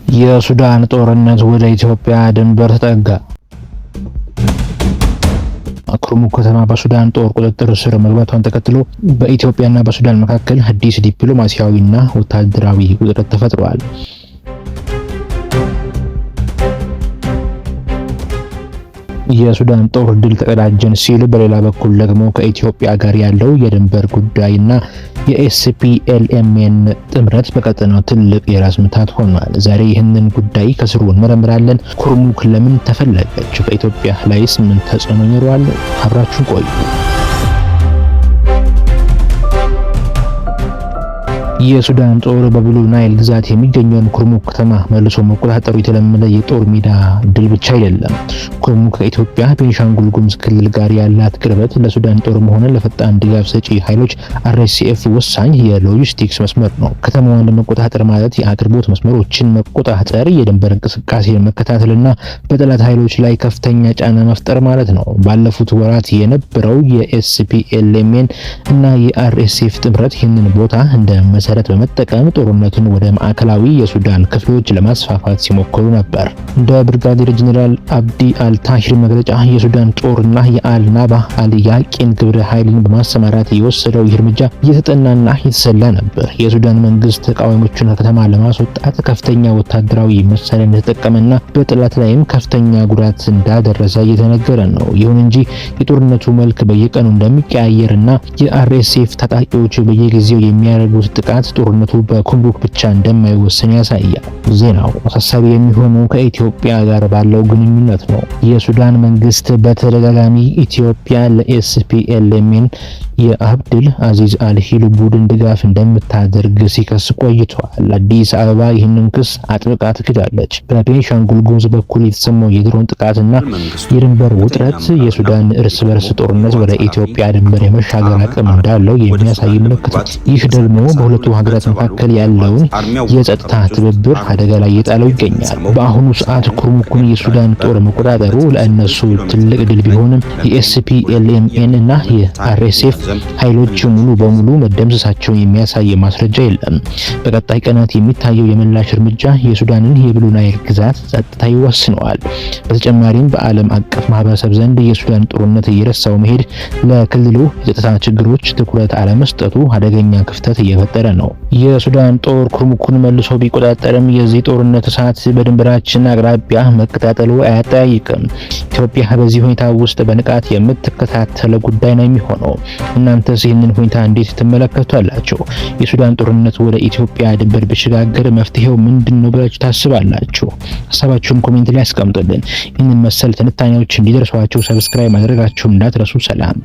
የሱዳን ጦርነት ወደ ኢትዮጵያ ድንበር ተጠጋ። ኩርሙክ ከተማ በሱዳን ጦር ቁጥጥር ስር መግባቷን ተከትሎ በኢትዮጵያና በሱዳን መካከል አዲስ ዲፕሎማሲያዊና ወታደራዊ ውጥረት ተፈጥሯል። የሱዳን ጦር ድል ተቀዳጀን ሲል፣ በሌላ በኩል ደግሞ ከኢትዮጵያ ጋር ያለው የድንበር ጉዳይና የኤስፒኤልኤምኤን ጥምረት በቀጠናው ትልቅ የራስ ምታት ሆኗል። ዛሬ ይህንን ጉዳይ ከስሩ እንመረምራለን። ኩርሙክ ለምን ተፈለገች? በኢትዮጵያ ላይስ ምን ተጽዕኖ ይኖረዋል? አብራችሁ ቆዩ። የሱዳን ጦር በብሉ ናይል ግዛት የሚገኘውን ኩርሙክ ከተማ መልሶ መቆጣጠሩ የተለመደ የጦር ሜዳ ድል ብቻ አይደለም። ኩርሙክ ከኢትዮጵያ ቤንሻንጉል ጉሙዝ ክልል ጋር ያላት ቅርበት ለሱዳን ጦርም ሆነ ለፈጣን ድጋፍ ሰጪ ኃይሎች አርኤስኤፍ ወሳኝ የሎጂስቲክስ መስመር ነው። ከተማዋን ለመቆጣጠር ማለት የአቅርቦት መስመሮችን መቆጣጠር፣ የድንበር እንቅስቃሴን መከታተልና በጠላት ኃይሎች ላይ ከፍተኛ ጫና መፍጠር ማለት ነው። ባለፉት ወራት የነበረው የኤስፒኤልኤምኤን እና የአርኤስኤፍ ጥምረት ይህንን ቦታ እንደ መሰረት በመጠቀም ጦርነቱን ወደ ማዕከላዊ የሱዳን ክፍሎች ለማስፋፋት ሲሞክሩ ነበር። እንደ ብርጋዴር ጄኔራል አብዲ አልታሂር መግለጫ የሱዳን ጦርና የአልናባ አልያቂን ግብረ ኃይልን በማሰማራት የወሰደው እርምጃ እየተጠናና የተሰላ ነበር። የሱዳን መንግስት ተቃዋሚዎቹን ከተማ ለማስወጣት ከፍተኛ ወታደራዊ መሳሪያ እንደተጠቀመና በጠላት ላይም ከፍተኛ ጉዳት እንዳደረሰ እየተነገረ ነው። ይሁን እንጂ የጦርነቱ መልክ በየቀኑ እንደሚቀያየርና የአርኤስኤፍ ታጣቂዎች በየጊዜው የሚያደርጉት ጥቃት ጦርነቱ በኩርሙክ ብቻ እንደማይወሰን ያሳያል። ዜናው አሳሳቢ የሚሆነው ከኢትዮጵያ ጋር ባለው ግንኙነት ነው። የሱዳን መንግስት በተደጋጋሚ ኢትዮጵያ ለኤስፒኤልኤምን የአብድል አዚዝ አልሂል ቡድን ድጋፍ እንደምታደርግ ሲከስ ቆይቷል። አዲስ አበባ ይህንን ክስ አጥብቃ ትክዳለች። በቤንሻንጉል ጉሙዝ በኩል የተሰማው የድሮን ጥቃትና የድንበር ውጥረት የሱዳን እርስ በርስ ጦርነት ወደ ኢትዮጵያ ድንበር የመሻገር አቅም እንዳለው የሚያሳይ ምልክት ነው። ይህ ደግሞ በሁለቱ ሀገራት መካከል ያለውን የጸጥታ ትብብር አደጋ ላይ የጣለው ይገኛል። በአሁኑ ሰዓት ኩርሙክን የሱዳን ጦር መቆጣጠሩ ለእነሱ ትልቅ ድል ቢሆንም የኤስፒኤልኤምኤን እና የአርኤስኤፍ ኃይሎች ሙሉ በሙሉ መደምሰሳቸውን የሚያሳይ ማስረጃ የለም። በቀጣይ ቀናት የሚታየው የምላሽ እርምጃ የሱዳንን የብሉ ናይል ግዛት ጸጥታ ይወስነዋል። በተጨማሪም በዓለም አቀፍ ማህበረሰብ ዘንድ የሱዳን ጦርነት እየረሳው መሄድ ለክልሉ የጸጥታ ችግሮች ትኩረት አለመስጠቱ አደገኛ ክፍተት እየፈጠረ ነው። የሱዳን ጦር ኩርሙክን መልሶ ቢቆጣጠርም የዚህ ጦርነት እሳት በድንበራችን አቅራቢያ መቀጣጠሉ አያጠያይቅም። ኢትዮጵያ በዚህ ሁኔታ ውስጥ በንቃት የምትከታተለው ጉዳይ ነው የሚሆነው። እናንተስ ይህንን ሁኔታ እንዴት ትመለከቷላችሁ? የሱዳን ጦርነት ወደ ኢትዮጵያ ድንበር ቢሸጋገር መፍትሄው ምንድነው ብላችሁ ታስባላችሁ? ሀሳባችሁን ኮሜንት ላይ አስቀምጡልን። ይህንን መሰል ትንታኔዎች እንዲደርሷችሁ ሰብስክራይብ ማድረጋችሁን እንዳትረሱ። ሰላም።